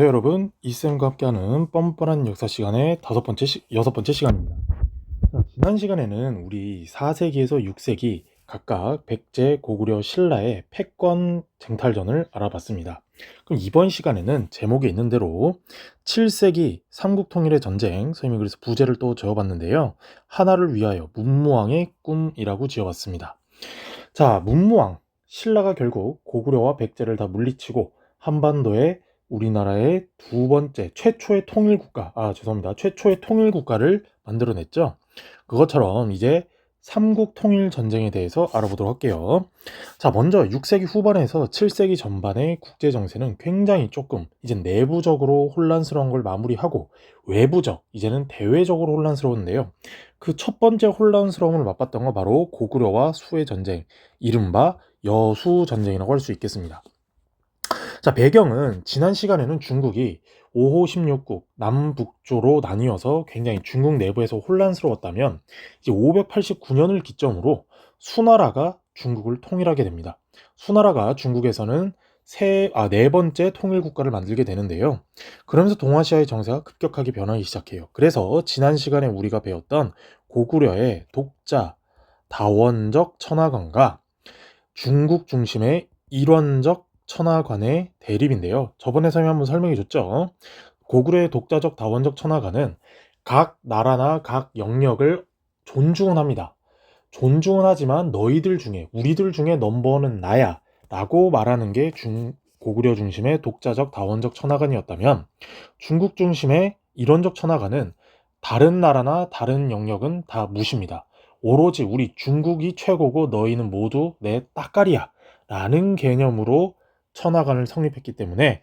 네, 여러분, 이쌤과 함께하는 뻔뻔한 역사 시간의 여섯 번째 시간입니다. 자, 지난 시간에는 우리 4세기에서 6세기 각각 백제, 고구려, 신라의 패권 쟁탈전을 알아봤습니다. 그럼 이번 시간에는 제목에 있는 대로 7세기 삼국통일의 전쟁, 소위 그래서 부제를 또 지어봤는데요. 하나를 위하여 문무왕의 꿈이라고 지어봤습니다. 자, 문무왕, 신라가 결국 고구려와 백제를 다 물리치고 한반도에 우리나라의 두 번째 최초의 통일국가, 죄송합니다. 최초의 통일국가를 만들어냈죠. 그것처럼 이제 삼국 통일 전쟁에 대해서 알아보도록 할게요. 자, 먼저 6세기 후반에서 7세기 전반의 국제 정세는 굉장히 조금 이제 내부적으로 혼란스러운 걸 마무리하고 외부적, 이제는 대외적으로 혼란스러운데요. 그 첫 번째 혼란스러움을 맛봤던 건 바로 고구려와 수의 전쟁, 이른바 여수 전쟁이라고 할 수 있겠습니다. 자, 배경은 지난 시간에는 중국이 5호 16국 남북조로 나뉘어서 굉장히 중국 내부에서 혼란스러웠다면 이제 589년을 기점으로 수나라가 중국을 통일하게 됩니다. 수나라가 중국에서는 네 번째 통일 국가를 만들게 되는데요. 그러면서 동아시아의 정세가 급격하게 변하기 시작해요. 그래서 지난 시간에 우리가 배웠던 고구려의 독자, 다원적 천하관과 중국 중심의 일원적 천하관의 대립인데요. 저번에 선생님 한번 설명해 줬죠. 고구려의 독자적 다원적 천하관은 각 나라나 각 영역을 존중은 합니다. 존중은 하지만 너희들 중에, 우리들 중에 넘버는 나야 라고 말하는 게 고구려 중심의 독자적 다원적 천하관이었다면 중국 중심의 일원적 천하관은 다른 나라나 다른 영역은 다 무시입니다. 오로지 우리 중국이 최고고 너희는 모두 내 따까리야 라는 개념으로 천하관을 성립했기 때문에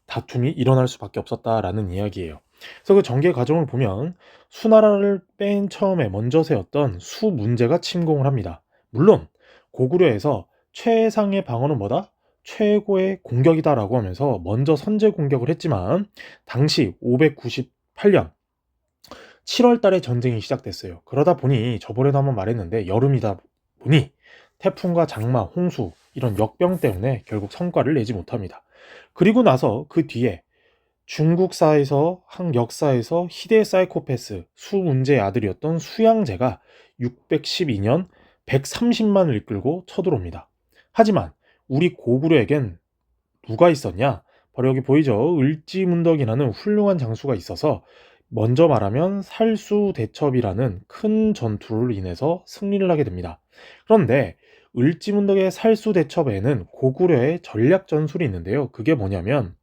다툼이 일어날 수밖에 없었다라는 이야기예요. 그래서 그 전개 과정을 보면 수나라를 맨 처음에 먼저 세웠던 수 문제가 침공을 합니다. 물론 고구려에서 최상의 방어는 뭐다? 최고의 공격이다라고 하면서 먼저 선제 공격을 했지만 당시 598년 7월 달에 전쟁이 시작됐어요. 그러다 보니 저번에도 한번 말했는데 여름이다 보니 태풍과 장마, 홍수 이런 역병 때문에 결국 성과를 내지 못합니다. 그리고 나서 그 뒤에 중국사에서 역사에서 희대 사이코패스 수문제의 아들이었던 수양제가 612년 130만을 이끌고 쳐들어옵니다. 하지만 우리 고구려에겐 누가 있었냐? 바로 여기 보이죠? 을지문덕이라는 훌륭한 장수가 있어서 먼저 말하면 살수대첩이라는 큰 전투를 인해서 승리를 하게 됩니다. 그런데 을지문덕의 살수대첩에는 고구려의 전략 전술이 있는데요. 그게 뭐냐면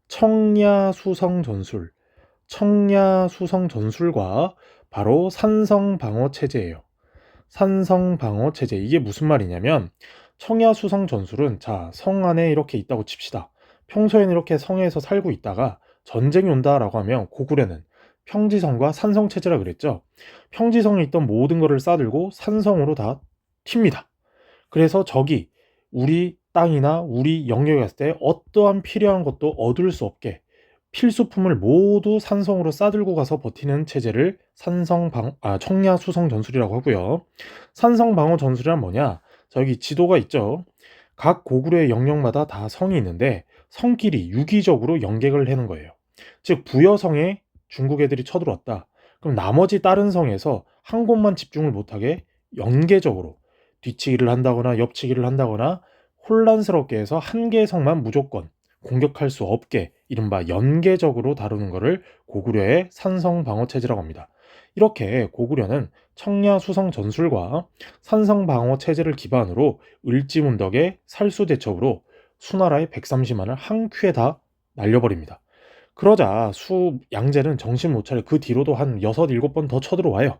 청야수성 전술, 청야수성 전술과 바로 산성방어 체제예요. 산성방어 체제. 이게 무슨 말이냐면 청야수성 전술은 자, 성 안에 이렇게 있다고 칩시다. 평소에는 이렇게 성에서 살고 있다가 전쟁이 온다라고 하면 고구려는 평지성과 산성 체제라 그랬죠. 평지성에 있던 모든 것을 싸들고 산성으로 다 튑니다. 그래서 적이 우리 땅이나 우리 영역에 갔을 때 어떠한 필요한 것도 얻을 수 없게 필수품을 모두 산성으로 싸들고 가서 버티는 체제를 청야수성 전술이라고 하고요. 산성방어 전술이란 뭐냐? 자, 여기 지도가 있죠. 각 고구려의 영역마다 다 성이 있는데 성끼리 유기적으로 연계를 해놓은 거예요. 즉 부여성에 중국 애들이 쳐들어왔다. 그럼 나머지 다른 성에서 한 곳만 집중을 못하게 연계적으로 뒤치기를 한다거나 옆치기를 한다거나 혼란스럽게 해서 한 개의 성만 무조건 공격할 수 없게 이른바 연계적으로 다루는 것을 고구려의 산성방어체제라고 합니다. 이렇게 고구려는 청야수성 전술과 산성방어 체제를 기반으로 을지문덕의 살수대첩으로 수나라의 130만을 한 큐에 다 날려버립니다. 그러자 양제는 정신 못 차려 그 뒤로도 한 6, 7번 더 쳐들어와요.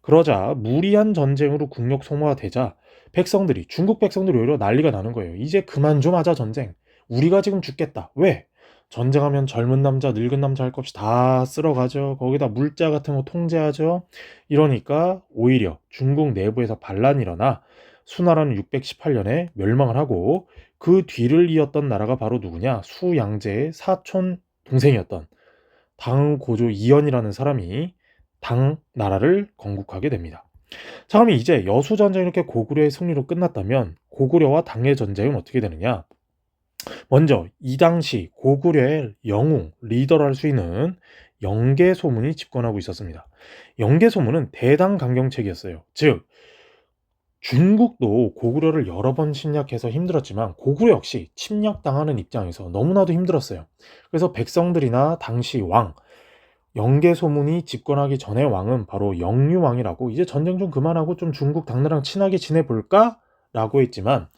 그러자 무리한 전쟁으로 국력 소모가 되자 중국 백성들이 오히려 난리가 나는 거예요. 이제 그만 좀 하자 전쟁. 우리가 지금 죽겠다. 왜? 전쟁하면 젊은 남자, 늙은 남자 할 것 없이 다 쓸어가죠. 거기다 물자 같은 거 통제하죠. 이러니까 오히려 중국 내부에서 반란이 일어나 수나라는 618년에 멸망을 하고 그 뒤를 이었던 나라가 바로 누구냐? 수양제의 사촌 동생이었던 당고조 이연이라는 사람이 당나라를 건국하게 됩니다. 자, 그럼 이제 여수전쟁이 이렇게 고구려의 승리로 끝났다면 고구려와 당의 전쟁은 어떻게 되느냐? 먼저 이 당시 고구려의 영웅, 리더를 할 수 있는 영계소문이 집권하고 있었습니다. 영계소문은 대당강경책이었어요. 즉 중국도 고구려를 여러 번 침략해서 힘들었지만 고구려 역시 침략당하는 입장에서 너무나도 힘들었어요. 그래서 백성들이나 당시 왕, 영계소문이 집권하기 전의 왕은 바로 영유왕이라고 이제 전쟁 좀 그만하고 좀 중국 당나라랑 친하게 지내볼까? 라고 했지만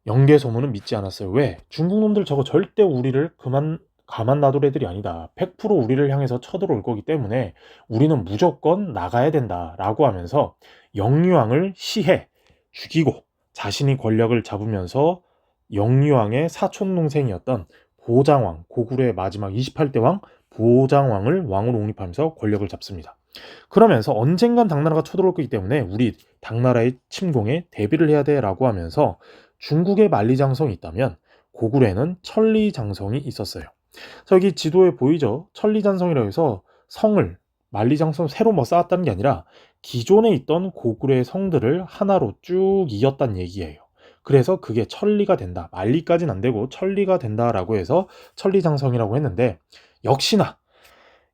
영계소문은 믿지 않았어요. 왜? 중국 놈들 저거 절대 우리를 가만 놔둘 애들이 아니다. 100% 우리를 향해서 쳐들어올 거기 때문에 우리는 무조건 나가야 된다라고 하면서 영유왕을 시해 죽이고 자신이 권력을 잡으면서 영유왕의 사촌 동생이었던 보장왕, 고구려의 마지막 28대 왕 보장왕을 왕으로 옹립하면서 권력을 잡습니다. 그러면서 언젠간 당나라가 쳐들어올 거기 때문에 우리 당나라의 침공에 대비를 해야 돼라고 하면서 중국에 만리장성이 있다면 고구려에는 천리장성이 있었어요. 저기 지도에 보이죠? 천리장성이라고 해서 성을 만리장성 새로 뭐 쌓았다는 게 아니라 기존에 있던 고구려의 성들을 하나로 쭉 이었단 얘기예요. 그래서 그게 천리가 된다. 만리까지는 안 되고 천리가 된다라고 해서 천리장성이라고 했는데 역시나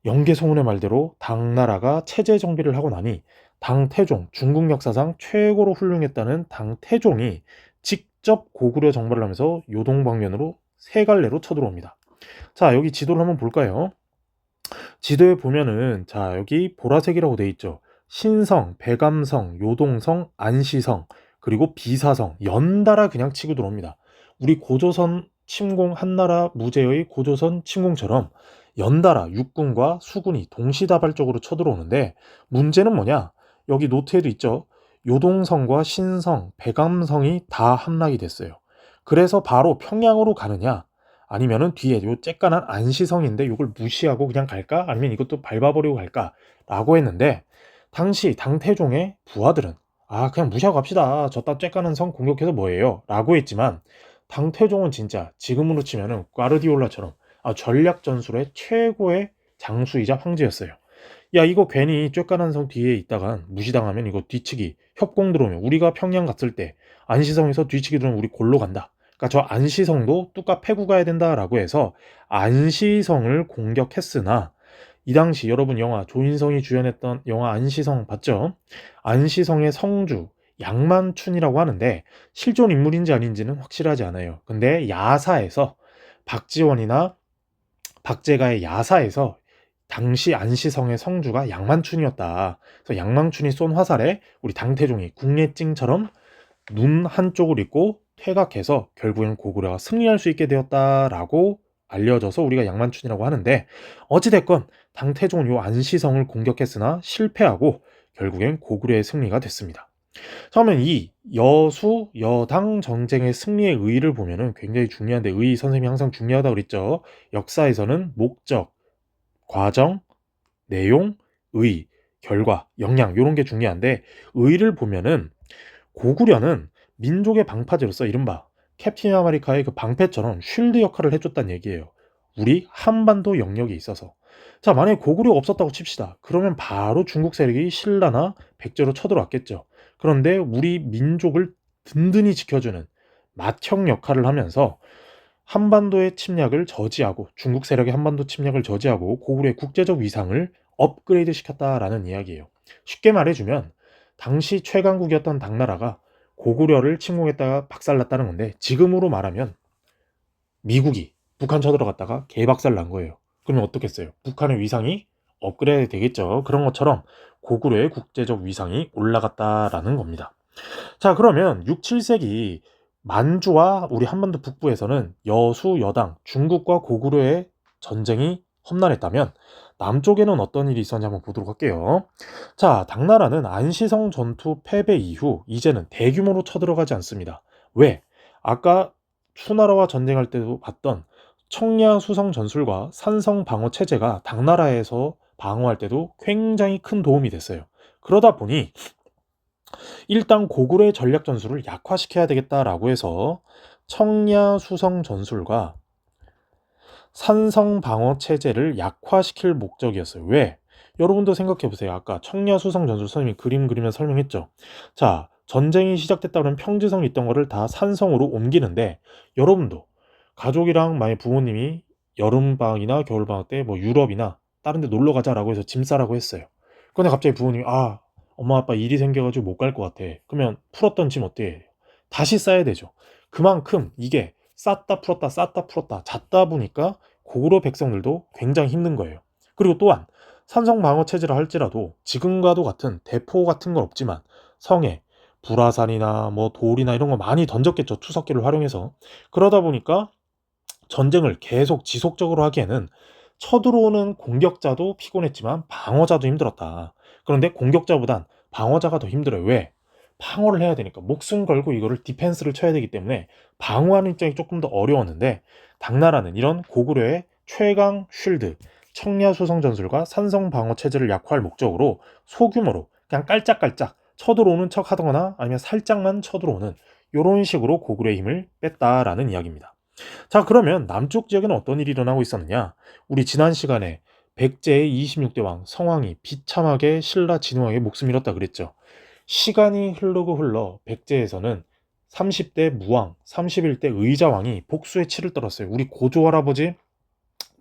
영계소문의 말대로 당나라가 체제 정비를 하고 나니 당태종, 중국 역사상 최고로 훌륭했다는 당태종이 직접 고구려 정벌을 하면서 요동방면으로 세 갈래로 쳐들어옵니다. 자, 여기 지도를 한번 볼까요? 지도에 보면은 자, 여기 보라색이라고 돼 있죠. 신성, 백암성, 요동성, 안시성, 그리고 비사성, 연달아 그냥 치고 들어옵니다. 우리 고조선 침공 한나라 무제의 고조선 침공처럼 연달아 육군과 수군이 동시다발적으로 쳐들어오는데 문제는 뭐냐? 여기 노트에도 있죠. 요동성과 신성, 백암성이 다 함락이 됐어요. 그래서 바로 평양으로 가느냐? 아니면은 뒤에 요 쬐깐한 안시성인데 이걸 무시하고 그냥 갈까? 아니면 이것도 밟아버리고 갈까? 라고 했는데 당시 당태종의 부하들은 그냥 무시하고 갑시다. 저따 쬐깐한 성 공격해서 뭐예요? 라고 했지만 당태종은 진짜 지금으로 치면은 꽈르디올라처럼 전략 전술의 최고의 장수이자 황제였어요. 야, 이거 괜히 쬐깐한 성 뒤에 있다가 무시당하면 이거 뒤치기 협공 들어오면 우리가 평양 갔을 때 안시성에서 뒤치기 들어오면 우리 골로 간다. 그러니까 저 안시성도 뚜까 패고 가야 된다라고 해서 안시성을 공격했으나 이 당시 여러분 영화 조인성이 주연했던 영화 안시성 봤죠? 안시성의 성주 양만춘이라고 하는데 실존 인물인지 아닌지는 확실하지 않아요. 근데 야사에서 박지원이나 박제가의 야사에서 당시 안시성의 성주가 양만춘이었다. 그래서 양만춘이 쏜 화살에 우리 당태종이 국례찡처럼 눈 한쪽을 잊고 퇴각해서 결국엔 고구려가 승리할 수 있게 되었다라고 알려져서 우리가 양만춘이라고 하는데 어찌됐건 당태종은 요 안시성을 공격했으나 실패하고 결국엔 고구려의 승리가 됐습니다. 처음엔 이 여수 여당 전쟁의 승리의 의의를 보면은 굉장히 중요한데 의의 선생님이 항상 중요하다고 그랬죠. 역사에서는 목적, 과정, 내용, 의, 결과, 역량 이런 게 중요한데 의의를 보면은 고구려는 민족의 방파제로서 이른바 캡틴 아메리카의 그 방패처럼 쉴드 역할을 해줬단 얘기예요. 우리 한반도 영역에 있어서. 자, 만약에 고구려가 없었다고 칩시다. 그러면 바로 중국 세력이 신라나 백제로 쳐들어왔겠죠. 그런데 우리 민족을 든든히 지켜주는 맏형 역할을 하면서 한반도의 침략을 저지하고 중국 세력의 한반도 침략을 저지하고 고구려의 국제적 위상을 업그레이드 시켰다라는 이야기예요. 쉽게 말해주면 당시 최강국이었던 당나라가 고구려를 침공했다가 박살났다는 건데 지금으로 말하면 미국이 북한 쳐들어갔다가 개박살 난 거예요. 그러면 어떻겠어요? 북한의 위상이 업그레이드 되겠죠. 그런 것처럼 고구려의 국제적 위상이 올라갔다라는 겁니다. 자, 그러면 6, 7세기 만주와 우리 한반도 북부에서는 여수, 여당, 중국과 고구려의 전쟁이 험난했다면 남쪽에는 어떤 일이 있었는지 한번 보도록 할게요. 자, 당나라는 안시성 전투 패배 이후 이제는 대규모로 쳐들어가지 않습니다. 왜? 아까 추나라와 전쟁할 때도 봤던 청야수성 전술과 산성 방어 체제가 당나라에서 방어할 때도 굉장히 큰 도움이 됐어요. 그러다 보니 일단 고구려의 전략 전술을 약화시켜야 되겠다라고 해서 청야수성 전술과 산성 방어 체제를 약화시킬 목적이었어요. 왜? 여러분도 생각해 보세요. 아까 청야수성 전술 선생님이 그림 그리면서 설명했죠. 자, 전쟁이 시작됐다 그러면 평지성이 있던 거를 다 산성으로 옮기는데 여러분도 가족이랑 만약 부모님이 여름방학이나 겨울방학 때 뭐 유럽이나 다른 데 놀러 가자라고 해서 짐 싸라고 했어요. 근데 갑자기 부모님이 엄마 아빠 일이 생겨가지고 못 갈 것 같아. 그러면 풀었던 짐 어떻게 해요? 다시 싸야 되죠. 그만큼 이게 쌌다 풀었다 쌌다 풀었다 잤다 보니까 고구려 백성들도 굉장히 힘든 거예요. 그리고 또한 산성 방어 체제를 할지라도 지금과도 같은 대포 같은 건 없지만 성에 불화살이나 뭐 돌이나 이런 거 많이 던졌겠죠. 투석기를 활용해서. 그러다 보니까 전쟁을 계속 지속적으로 하기에는 쳐들어오는 공격자도 피곤했지만 방어자도 힘들었다. 그런데 공격자보단 방어자가 더 힘들어요. 왜? 방어를 해야 되니까 목숨 걸고 이거를 디펜스를 쳐야 되기 때문에 방어하는 입장이 조금 더 어려웠는데 당나라는 이런 고구려의 최강 쉴드, 청야수성 전술과 산성 방어 체제를 약화할 목적으로 소규모로 그냥 깔짝깔짝 쳐들어오는 척 하거나 아니면 살짝만 쳐들어오는 이런 식으로 고구려의 힘을 뺐다라는 이야기입니다. 자, 그러면 남쪽 지역에는 어떤 일이 일어나고 있었느냐? 우리 지난 시간에 백제의 26대 왕 성왕이 비참하게 신라 진흥왕에게 목숨 잃었다 그랬죠. 시간이 흐르고 흘러 백제에서는 30대 무왕, 31대 의자왕이 복수의 치를 떨었어요. 우리 고조 할아버지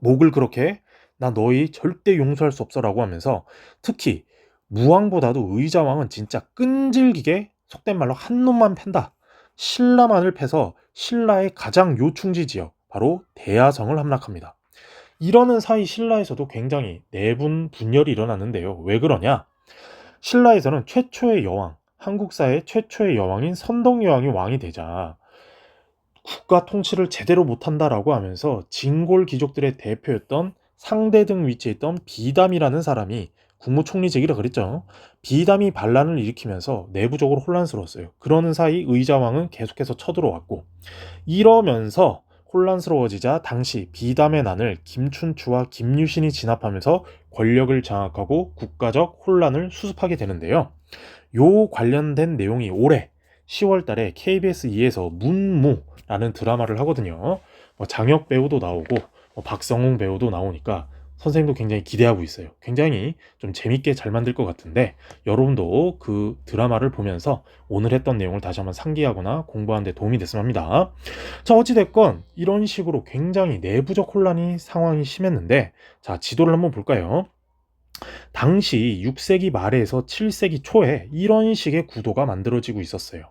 목을 그렇게 해? 나 너희 절대 용서할 수 없어라고 하면서 특히 무왕보다도 의자왕은 진짜 끈질기게 속된 말로 한 놈만 팬다. 신라만을 패서 신라의 가장 요충지 지역 바로 대야성을 함락합니다. 이러는 사이 신라에서도 굉장히 내분 분열이 일어났는데요. 왜 그러냐? 신라에서는 최초의 여왕, 한국사의 최초의 여왕인 선덕여왕이 왕이 되자 국가 통치를 제대로 못한다라고 하면서 진골 귀족들의 대표였던 상대등 위치에 있던 비담이라는 사람이 국무총리직이라 그랬죠. 비담이 반란을 일으키면서 내부적으로 혼란스러웠어요. 그러는 사이 의자왕은 계속해서 쳐들어왔고 이러면서 혼란스러워지자 당시 비담의 난을 김춘추와 김유신이 진압하면서 권력을 장악하고 국가적 혼란을 수습하게 되는데요. 요 관련된 내용이 올해 10월 달에 KBS 2에서 문무라는 드라마를 하거든요. 장혁 배우도 나오고 박성웅 배우도 나오니까 선생님도 굉장히 기대하고 있어요. 굉장히 좀 재밌게 잘 만들 것 같은데 여러분도 그 드라마를 보면서 오늘 했던 내용을 다시 한번 상기하거나 공부하는 데 도움이 됐으면 합니다. 자, 어찌됐건 이런 식으로 굉장히 내부적 혼란이 상황이 심했는데 자, 지도를 한번 볼까요? 당시 6세기 말에서 7세기 초에 이런 식의 구도가 만들어지고 있었어요.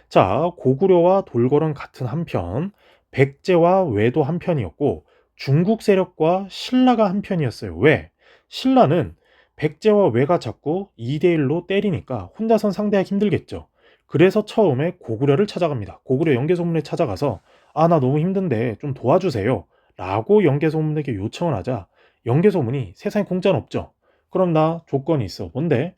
자, 고구려와 돌궐은 같은 한편, 백제와 외도 한편이었고 중국 세력과 신라가 한편이었어요. 왜? 신라는 백제와 외가 자꾸 2대1로 때리니까 혼자선 상대하기 힘들겠죠. 그래서 처음에 고구려를 찾아갑니다. 고구려 영계소문에 찾아가서 나 너무 힘든데 좀 도와주세요. 라고 영계소문에게 요청을 하자 영계소문이 세상에 공짜는 없죠. 그럼 나 조건이 있어. 뭔데?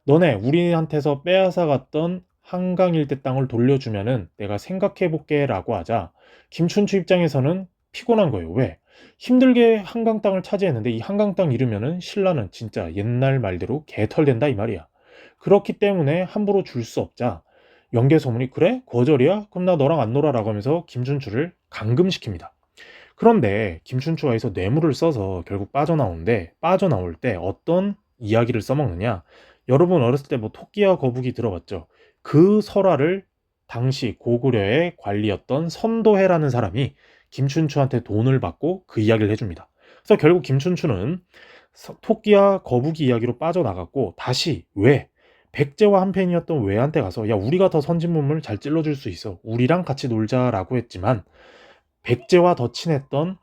너네 우리한테서 빼앗아 갔던 한강 일대 땅을 돌려주면은 내가 생각해볼게 라고 하자 김춘추 입장에서는 피곤한 거예요. 왜? 힘들게 한강 땅을 차지했는데 이 한강 땅 잃으면은 신라는 진짜 옛날 말대로 개털된다 이 말이야. 그렇기 때문에 함부로 줄 수 없자 영계소문이 그래? 거절이야? 그럼 나 너랑 안 놀아라고 하면서 김춘추를 감금시킵니다. 그런데 김춘추가 여기서 뇌물을 써서 결국 빠져나오는데 빠져나올 때 어떤 이야기를 써먹느냐? 여러분 어렸을 때 뭐 토끼와 거북이 들어봤죠? 그 설화를 당시 고구려의 관리였던 선도해라는 사람이 김춘추한테 돈을 받고 그 이야기를 해줍니다. 그래서 결국 김춘추는 토끼와 거북이 이야기로 빠져나갔고 다시 왜? 백제와 한편이었던 외한테 가서 야 우리가 더 선진문물 잘 찔러줄 수 있어. 우리랑 같이 놀자라고 했지만 백제와 더 친했던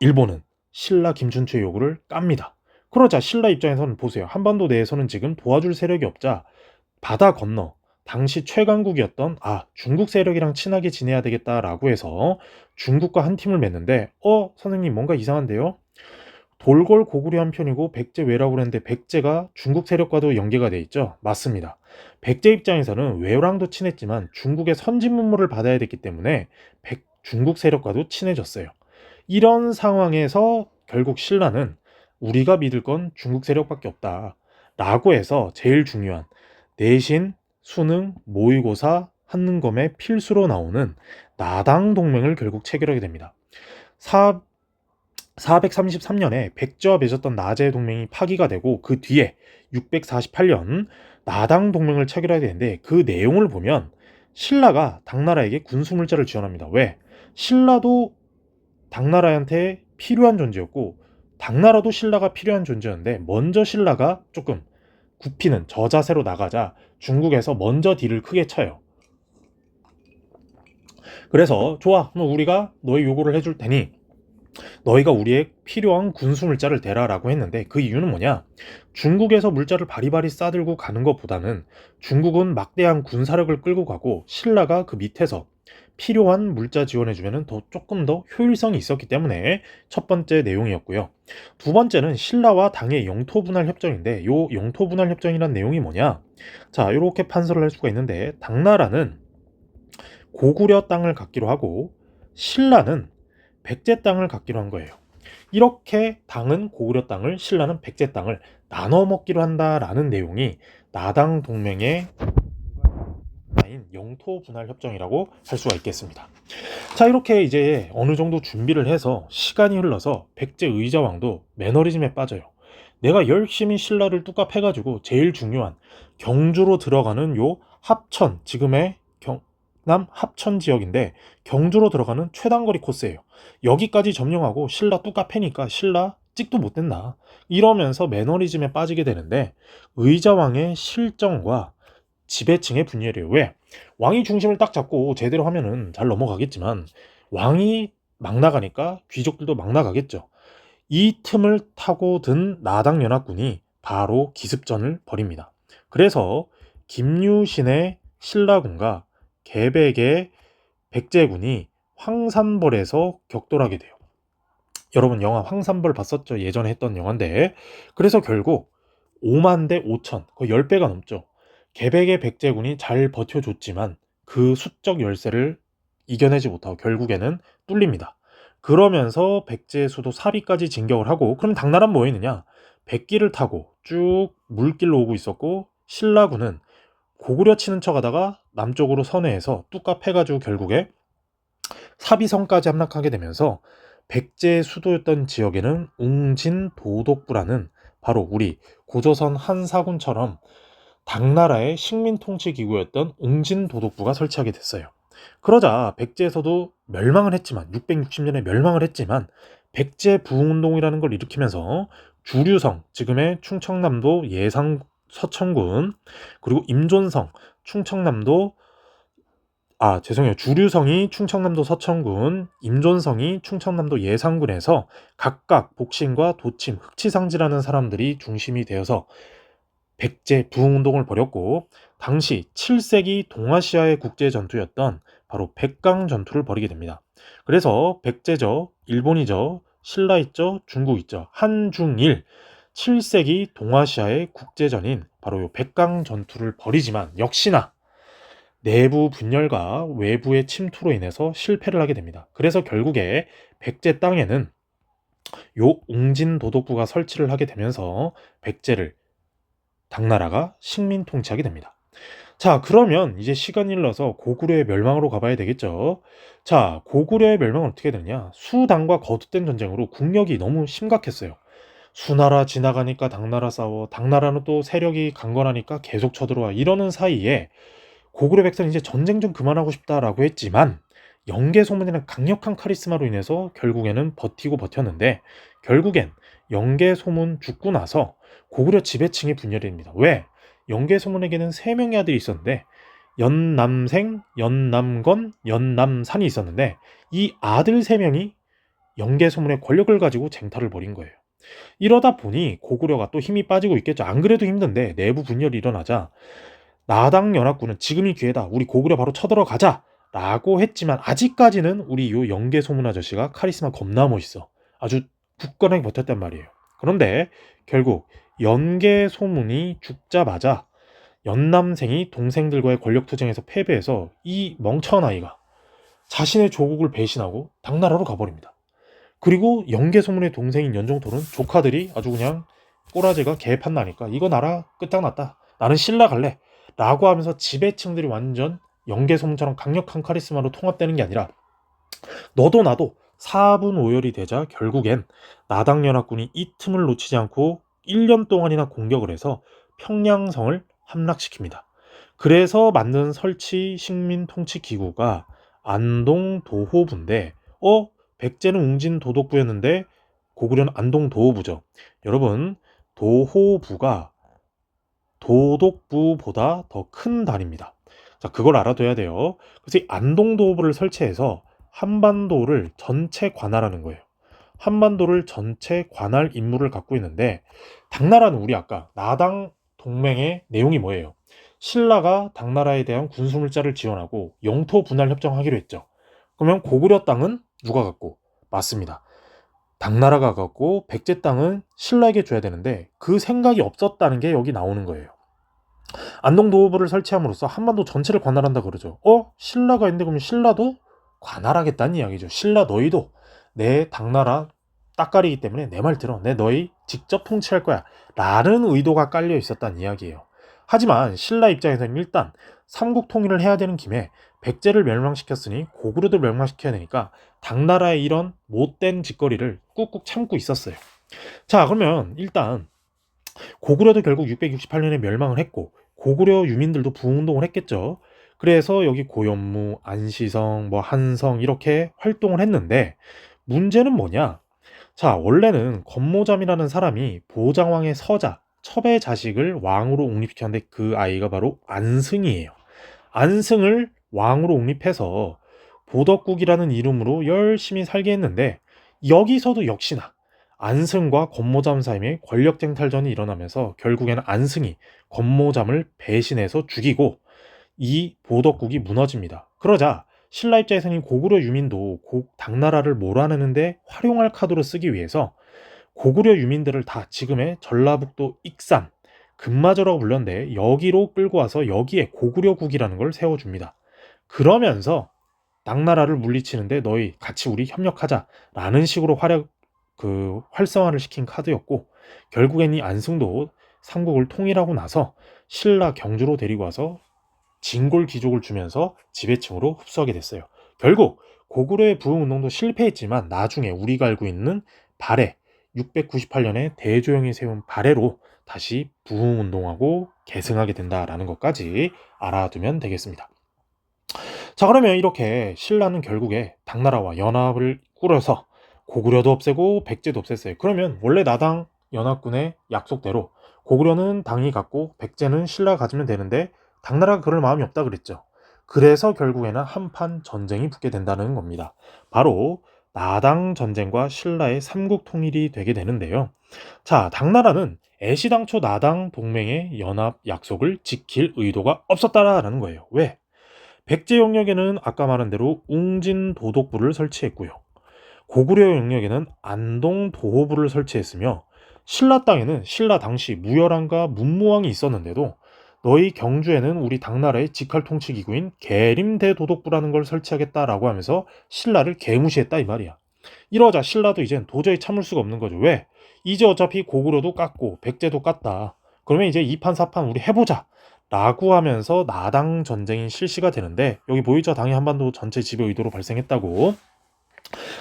일본은 신라 김춘추의 요구를 깝니다. 그러자 신라 입장에서는 보세요. 한반도 내에서는 지금 도와줄 세력이 없자 바다 건너 당시 최강국이었던 중국 세력이랑 친하게 지내야 되겠다라고 해서 중국과 한 팀을 맺는데 선생님 뭔가 이상한데요? 돌궐 고구려 한편이고 백제 외라고 그랬는데 백제가 중국 세력과도 연계가 돼 있죠? 맞습니다. 백제 입장에서는 외랑도 친했지만 중국의 선진 문물을 받아야 됐기 때문에 중국 세력과도 친해졌어요. 이런 상황에서 결국 신라는 우리가 믿을 건 중국 세력밖에 없다 라고 해서 제일 중요한 내신, 수능, 모의고사, 한능검에 필수로 나오는 나당 동맹을 결국 체결하게 됩니다. 433년에 백제와 맺었던 나제 동맹이 파기가 되고 그 뒤에 648년 나당 동맹을 체결하게 되는데 그 내용을 보면 신라가 당나라에게 군수물자를 지원합니다. 왜? 신라도 당나라한테 필요한 존재였고 당나라도 신라가 필요한 존재였는데 먼저 신라가 조금 굽히는 저자세로 나가자 중국에서 먼저 딜을 크게 쳐요. 그래서 좋아, 그럼 우리가 너의 요구를 해줄 테니 너희가 우리의 필요한 군수 물자를 대라라고 했는데 그 이유는 뭐냐? 중국에서 물자를 바리바리 싸들고 가는 것보다는 중국은 막대한 군사력을 끌고 가고 신라가 그 밑에서 필요한 물자 지원해주면 더 조금 더 효율성이 있었기 때문에 첫 번째 내용이었고요. 두 번째는 신라와 당의 영토 분할 협정인데 요 영토 분할 협정이란 내용이 뭐냐? 자, 이렇게 판서를 할 수가 있는데 당나라는 고구려 땅을 갖기로 하고 신라는 백제 땅을 갖기로 한 거예요. 이렇게 당은 고구려 땅을, 신라는 백제 땅을 나눠 먹기로 한다라는 내용이 나당 동맹의 영토 분할 협정이라고 할 수가 있겠습니다. 자, 이렇게 이제 어느 정도 준비를 해서 시간이 흘러서 백제 의자왕도 매너리즘에 빠져요. 내가 열심히 신라를 뚝갑 해가지고 제일 중요한 경주로 들어가는 요 합천, 지금의 경남 합천 지역인데 경주로 들어가는 최단거리 코스예요. 여기까지 점령하고 신라 뚝갑 패니까 신라 찍도 못 된다. 이러면서 매너리즘에 빠지게 되는데 의자왕의 실정과 지배층의 분열이에요. 왜? 왕이 중심을 딱 잡고 제대로 하면은 잘 넘어가겠지만 왕이 막 나가니까 귀족들도 막 나가겠죠. 이 틈을 타고 든 나당 연합군이 바로 기습전을 벌입니다. 그래서 김유신의 신라군과 계백의 백제군이 황산벌에서 격돌하게 돼요. 여러분 영화 황산벌 봤었죠? 예전에 했던 영화인데 그래서 결국 5만 대 5천, 거의 10배가 넘죠. 계백의 백제군이 잘 버텨줬지만 그 수적 열세를 이겨내지 못하고 결국에는 뚫립니다. 그러면서 백제 수도 사비까지 진격을 하고 그럼 당나라는 뭐 했느냐? 백기를 타고 쭉 물길로 오고 있었고 신라군은 고구려 치는 척 하다가 남쪽으로 선회해서 뚝갑 해가지고 결국에 사비성까지 함락하게 되면서 백제의 수도였던 지역에는 웅진 도독부라는 바로 우리 고조선 한사군처럼 당나라의 식민 통치 기구였던 웅진 도독부가 설치하게 됐어요. 그러자 백제에서도 멸망을 했지만 660년에 멸망을 했지만 백제 부흥운동이라는 걸 일으키면서 주류성, 지금의 충청남도 예상 서천군, 그리고 임존성, 충청남도 죄송해요. 주류성이 충청남도 서천군, 임존성이 충청남도 예산군에서 각각 복신과 도침, 흑치상지라는 사람들이 중심이 되어서 백제 부흥운동을 벌였고 당시 7세기 동아시아의 국제전투였던 바로 백강 전투를 벌이게 됩니다. 그래서 백제죠, 일본이죠, 신라 있죠, 중국 있죠, 한중일 7세기 동아시아의 국제전인 바로 이 백강 전투를 벌이지만 역시나 내부 분열과 외부의 침투로 인해서 실패를 하게 됩니다. 그래서 결국에 백제 땅에는 요 웅진 도독부가 설치를 하게 되면서 백제를 당나라가 식민 통치하게 됩니다. 자, 그러면 이제 시간이 흘러서 고구려의 멸망으로 가봐야 되겠죠. 자, 고구려의 멸망은 어떻게 되느냐? 수당과 거듭된 전쟁으로 국력이 너무 심각했어요. 수나라 지나가니까 당나라 싸워, 당나라는 또 세력이 강건하니까 계속 쳐들어와. 이러는 사이에 고구려 백성이 이제 전쟁 좀 그만하고 싶다라고 했지만 영계 소문이라는 강력한 카리스마로 인해서 결국에는 버티고 버텼는데 결국엔 영계 소문 죽고 나서 고구려 지배층이 분열됩니다. 왜? 영계 소문에게는 3명의 아들이 있었는데 연남생, 연남건, 연남산이 있었는데 이 아들 3명이 영계 소문의 권력을 가지고 쟁탈을 벌인 거예요. 이러다 보니 고구려가 또 힘이 빠지고 있겠죠. 안 그래도 힘든데 내부 분열이 일어나자 나당 연합군은 지금이 기회다. 우리 고구려 바로 쳐들어가자. 라고 했지만 아직까지는 우리 요 영계 소문 아저씨가 카리스마 겁나 멋있어. 아주 굳건하게 버텼단 말이에요. 그런데 결국 연계 소문이 죽자마자 연남생이 동생들과의 권력 투쟁에서 패배해서 이 멍청한 아이가 자신의 조국을 배신하고 당나라로 가버립니다. 그리고 영계 소문의 동생인 연종토는 조카들이 아주 그냥 꼬라지가 개판 나니까 이거 나라 끝장났다. 나는 신라 갈래. 라고 하면서 지배층들이 완전 영계소문처럼 강력한 카리스마로 통합되는 게 아니라 너도 나도 4분 오열이 되자 결국엔 나당연합군이 이 틈을 놓치지 않고 1년 동안이나 공격을 해서 평양성을 함락시킵니다. 그래서 만든 설치 식민통치기구가 안동 도호부인데 백제는 웅진 도독부였는데 고구려는 안동 도호부죠. 여러분, 도호부가 도독부보다 더 큰 단위입니다. 자, 그걸 알아둬야 돼요. 그래서 이 안동 도호부를 설치해서 한반도를 전체 관할하는 거예요. 한반도를 전체 관할 임무를 갖고 있는데, 당나라는 우리 아까 나당 동맹의 내용이 뭐예요? 신라가 당나라에 대한 군수물자를 지원하고 영토 분할 협정하기로 했죠. 그러면 고구려 땅은 누가 갖고? 맞습니다. 당나라가 갖고 백제 땅은 신라에게 줘야 되는데 그 생각이 없었다는 게 여기 나오는 거예요. 안동도호부를 설치함으로써 한반도 전체를 관할한다 그러죠. 신라가 있는데 그러면 신라도 관할하겠다는 이야기죠. 신라 너희도 내 당나라 따까리이기 때문에 내 말 들어. 내 너희 직접 통치할 거야. 라는 의도가 깔려 있었다는 이야기예요. 하지만 신라 입장에서는 일단 삼국 통일을 해야 되는 김에 백제를 멸망시켰으니 고구려도 멸망시켜야 되니까 당나라의 이런 못된 짓거리를 꾹꾹 참고 있었어요. 자, 그러면 일단 고구려도 결국 668년에 멸망을 했고 고구려 유민들도 부흥운동을 했겠죠. 그래서 여기 고연무, 안시성, 한성 이렇게 활동을 했는데 문제는 뭐냐? 자, 원래는 건모잠이라는 사람이 보장왕의 서자, 첩의 자식을 왕으로 옹립시켰는데 그 아이가 바로 안승이에요. 안승을 왕으로 옹립해서 보덕국이라는 이름으로 열심히 살게 했는데 여기서도 역시나 안승과 건모잠 사이에 권력쟁탈전이 일어나면서 결국에는 안승이 건모잠을 배신해서 죽이고 이 보덕국이 무너집니다. 그러자 신라 입장에서는 고구려 유민도 당나라를 몰아내는데 활용할 카드로 쓰기 위해서 고구려 유민들을 다 지금의 전라북도 익산, 금마저라고 불렸는데 여기로 끌고 와서 여기에 고구려국이라는 걸 세워줍니다. 그러면서 당나라를 물리치는데 너희 같이 우리 협력하자라는 식으로 활성화를 시킨 카드였고 결국엔 이 안승도 삼국을 통일하고 나서 신라 경주로 데리고 와서 진골 귀족을 주면서 지배층으로 흡수하게 됐어요. 결국 고구려의 부흥운동도 실패했지만 나중에 우리가 알고 있는 발해 698년에 대조영이 세운 발해로 다시 부흥운동하고 계승하게 된다라는 것까지 알아두면 되겠습니다. 자, 그러면 이렇게 신라는 결국에 당나라와 연합을 꾸려서 고구려도 없애고 백제도 없앴어요. 그러면 원래 나당 연합군의 약속대로 고구려는 당이 갖고 백제는 신라가 가지면 되는데 당나라가 그럴 마음이 없다 그랬죠. 그래서 결국에는 한판 전쟁이 붙게 된다는 겁니다. 바로 나당 전쟁과 신라의 삼국 통일이 되게 되는데요. 자, 당나라는 애시당초 나당 동맹의 연합 약속을 지킬 의도가 없었다라는 거예요. 왜? 백제 영역에는 아까 말한 대로 웅진 도독부를 설치했고요. 고구려 영역에는 안동 도호부를 설치했으며 신라 땅에는 신라 당시 무열왕과 문무왕이 있었는데도 너희 경주에는 우리 당나라의 직할 통치 기구인 계림대도독부라는 걸 설치하겠다라고 하면서 신라를 개무시했다 이 말이야. 이러자 신라도 이젠 도저히 참을 수가 없는 거죠. 왜? 이제 어차피 고구려도 깠고 백제도 깠다. 그러면 이제 2판 4판 우리 해보자. 라고 하면서 나당 전쟁이 실시가 되는데 여기 보이죠? 당이 한반도 전체 지배 의도로 발생했다고.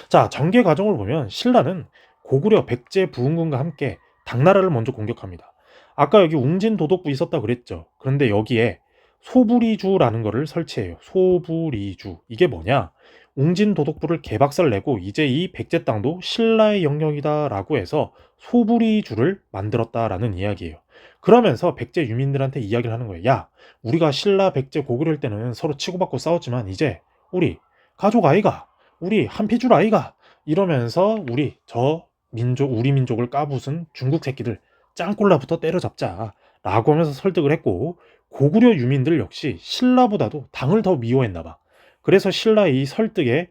자, 전개 과정을 보면 신라는 고구려 백제 부흥군과 함께 당나라를 먼저 공격합니다. 아까 여기 웅진 도독부 있었다 그랬죠. 그런데 여기에 소부리주라는 거를 설치해요. 소부리주. 이게 뭐냐? 웅진 도독부를 개박살 내고 이제 이 백제 땅도 신라의 영역이다라고 해서 소부리주를 만들었다라는 이야기예요. 그러면서 백제 유민들한테 이야기를 하는 거예요. 야, 우리가 신라, 백제, 고구려일 때는 서로 치고받고 싸웠지만 이제 우리 가족 아이가 우리 한피줄 아이가 이러면서 우리 민족을 까부순 중국 새끼들 짱꼴라부터 때려잡자 라고 하면서 설득을 했고 고구려 유민들 역시 신라보다도 당을 더 미워했나 봐. 그래서 신라의 이 설득에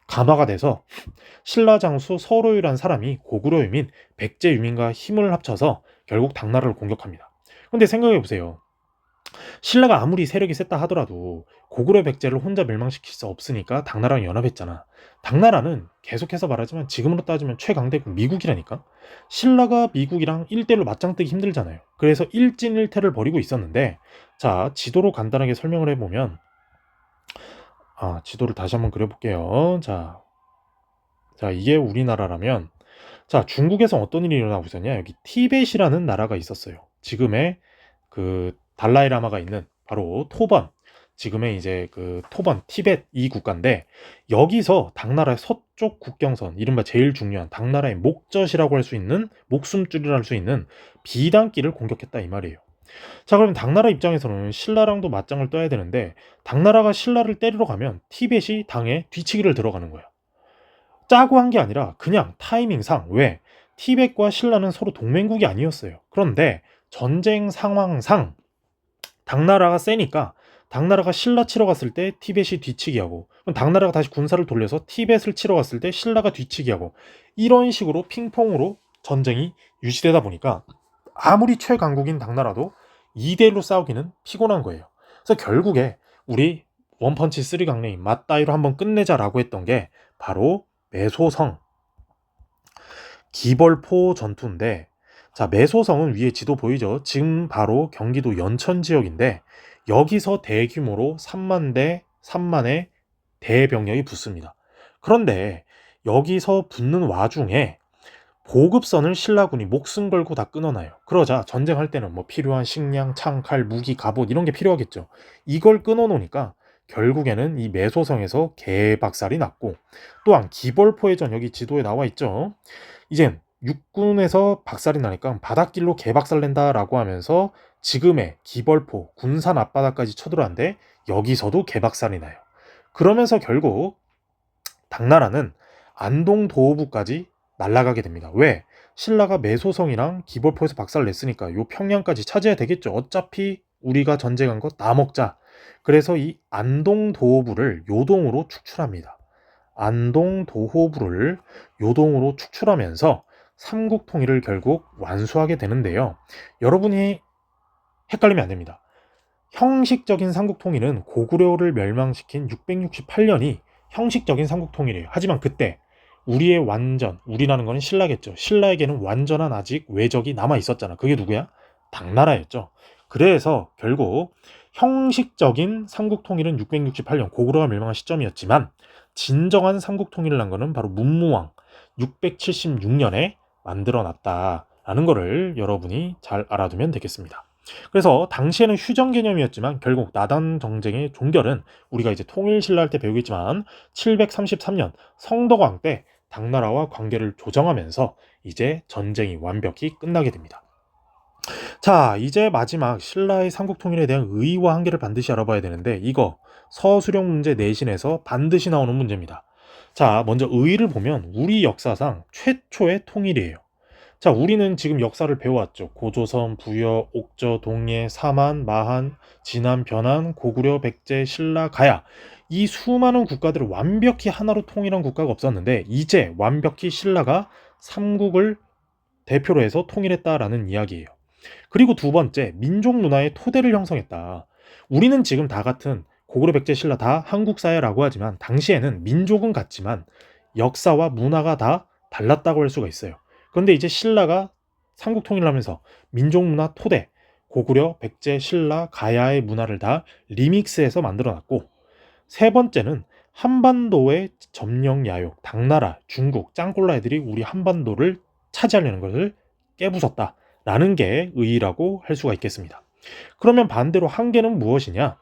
감화가 돼서 신라 장수 서로유라는 사람이 고구려 유민, 백제 유민과 힘을 합쳐서 결국 당나라를 공격합니다. 근데 생각해 보세요. 신라가 아무리 세력이 셌다 하더라도 고구려 백제를 혼자 멸망시킬 수 없으니까 당나라랑 연합했잖아. 당나라는 계속해서 말하지만 지금으로 따지면 최강대국 미국이라니까. 신라가 미국이랑 1대1로 맞짱 뜨기 힘들잖아요. 그래서 일진일퇴를 벌이고 있었는데 자, 지도로 간단하게 설명을 해보면 지도를 다시 한번 그려볼게요. 자, 이게 우리나라라면 자, 중국에서 어떤 일이 일어나고 있었냐? 여기 티벳이라는 나라가 있었어요. 지금의 그 달라이라마가 있는 바로 토번, 지금의 이제 그 토번, 티벳 이 국가인데 여기서 당나라의 서쪽 국경선, 이른바 제일 중요한 당나라의 목젖이라고 할 수 있는 목숨줄이라 할 수 있는 비단길을 공격했다 이 말이에요. 자, 그럼 당나라 입장에서는 신라랑도 맞짱을 떠야 되는데 당나라가 신라를 때리러 가면 티벳이 당에 뒤치기를 들어가는 거예요. 짜고 한 게 아니라 그냥 타이밍상. 왜? 티벳과 신라는 서로 동맹국이 아니었어요. 그런데 전쟁 상황상 당나라가 세니까 당나라가 신라 치러 갔을 때 티벳이 뒤치기하고, 그럼 당나라가 다시 군사를 돌려서 티벳을 치러 갔을 때 신라가 뒤치기하고, 이런 식으로 핑퐁으로 전쟁이 유지되다 보니까 아무리 최강국인 당나라도 2대1로 싸우기는 피곤한 거예요. 그래서 결국에 우리 원펀치 쓰리 강냉이 맞다이로 한번 끝내자라고 했던 게 바로 매소성 기벌포 전투인데, 자, 매소성은 위에 지도 보이죠? 지금 바로 경기도 연천 지역인데 여기서 대규모로 3만의 대병력이 붙습니다. 그런데 여기서 붙는 와중에 보급선을 신라군이 목숨 걸고 다 끊어놔요. 그러자 전쟁할 때는 뭐 필요한 식량, 창, 칼, 무기, 갑옷 이런 게 필요하겠죠. 이걸 끊어놓으니까 결국에는 이 매소성에서 개박살이 났고, 또한 기벌포해전, 여기 지도에 나와 있죠. 이젠 육군에서 박살이 나니까 바닷길로 개박살 낸다라고 하면서 지금의 기벌포 군산 앞바다까지 쳐들어왔는데 여기서도 개박살이 나요. 그러면서 결국 당나라는 안동 도호부까지 날아가게 됩니다. 왜? 신라가 매소성이랑 기벌포에서 박살을 냈으니까 요 평양까지 차지해야 되겠죠. 어차피 우리가 전쟁한 거 다 먹자. 그래서 이 안동 도호부를 요동으로 축출합니다. 안동 도호부를 요동으로 축출하면서 삼국 통일을 결국 완수하게 되는데요. 여러분이 헷갈리면 안 됩니다. 형식적인 삼국 통일은 고구려를 멸망시킨 668년이 형식적인 삼국 통일이에요. 하지만 그때 우리라는 거는 신라겠죠. 신라에게는 완전한 아직 외적이 남아 있었잖아. 그게 누구야? 당나라였죠. 그래서 결국 형식적인 삼국 통일은 668년 고구려가 멸망한 시점이었지만 진정한 삼국 통일을 한 거는 바로 문무왕 676년에 만들어놨다라는 거를 여러분이 잘 알아두면 되겠습니다. 그래서 당시에는 휴전 개념이었지만 결국 나단 정쟁의 종결은 우리가 이제 통일신라 할 때 배우겠지만 733년 성덕왕 때 당나라와 관계를 조정하면서 이제 전쟁이 완벽히 끝나게 됩니다. 자, 이제 마지막 신라의 삼국 통일에 대한 의의와 한계를 반드시 알아봐야 되는데 이거 서술형 문제 내신에서 반드시 나오는 문제입니다. 자, 먼저 의의를 보면 우리 역사상 최초의 통일이에요. 자, 우리는 지금 역사를 배워왔죠. 고조선, 부여, 옥저, 동예, 사만, 마한, 진안, 변한, 고구려, 백제, 신라, 가야, 이 수많은 국가들을 완벽히 하나로 통일한 국가가 없었는데 이제 완벽히 신라가 삼국을 대표로 해서 통일했다라는 이야기예요. 그리고 두 번째, 민족 문화의 토대를 형성했다. 우리는 지금 다 같은 고구려, 백제, 신라 다 한국사야라고 하지만 당시에는 민족은 같지만 역사와 문화가 다 달랐다고 할 수가 있어요. 그런데 이제 신라가 삼국 통일을 하면서 민족 문화 토대, 고구려, 백제, 신라, 가야의 문화를 다 리믹스해서 만들어놨고, 세 번째는 한반도의 점령 야욕, 당나라, 중국, 짱꼴라 애들이 우리 한반도를 차지하려는 것을 깨부쉈다라는 게 의의라고 할 수가 있겠습니다. 그러면 반대로 한계는 무엇이냐?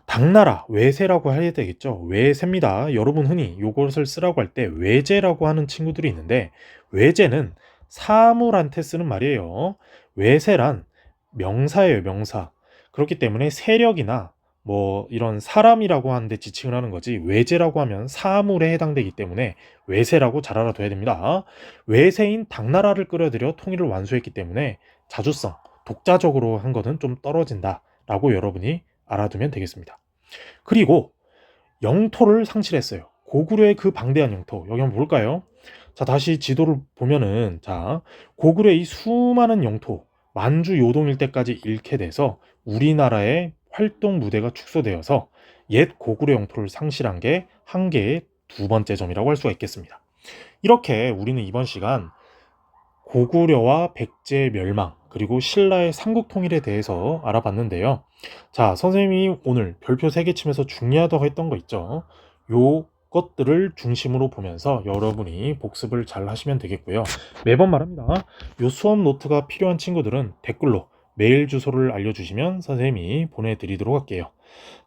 당나라, 외세라고 해야 되겠죠. 외세입니다. 여러분 흔히 이것을 쓰라고 할 때 외제라고 하는 친구들이 있는데 외제는 사물한테 쓰는 말이에요. 외세란 명사예요, 명사. 그렇기 때문에 세력이나 뭐 이런 사람이라고 하는데 지칭을 하는 거지 외제라고 하면 사물에 해당되기 때문에 외세라고 잘 알아둬야 됩니다. 외세인 당나라를 끌어들여 통일을 완수했기 때문에 자주성, 독자적으로 한 것은 좀 떨어진다라고 여러분이 알아두면 되겠습니다. 그리고 영토를 상실했어요. 고구려의 그 방대한 영토, 여기 한번 볼까요? 자, 다시 지도를 보면은, 자, 고구려의 이 수많은 영토, 만주 요동 일대까지 잃게 돼서 우리나라의 활동 무대가 축소되어서 옛 고구려 영토를 상실한 게 한계의 두 번째 점이라고 할 수가 있겠습니다. 이렇게 우리는 이번 시간 고구려와 백제의 멸망, 그리고 신라의 삼국 통일에 대해서 알아봤는데요. 자, 선생님이 오늘 별표 3개 치면서 중요하다고 했던 거 있죠. 요 것들을 중심으로 보면서 여러분이 복습을 잘 하시면 되겠고요. 매번 말합니다. 요 수업 노트가 필요한 친구들은 댓글로 메일 주소를 알려주시면 선생님이 보내드리도록 할게요.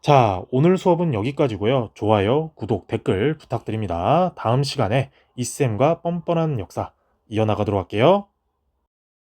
자, 오늘 수업은 여기까지고요. 좋아요, 구독, 댓글 부탁드립니다. 다음 시간에 이쌤과 뻔뻔한 역사 이어나가도록 할게요.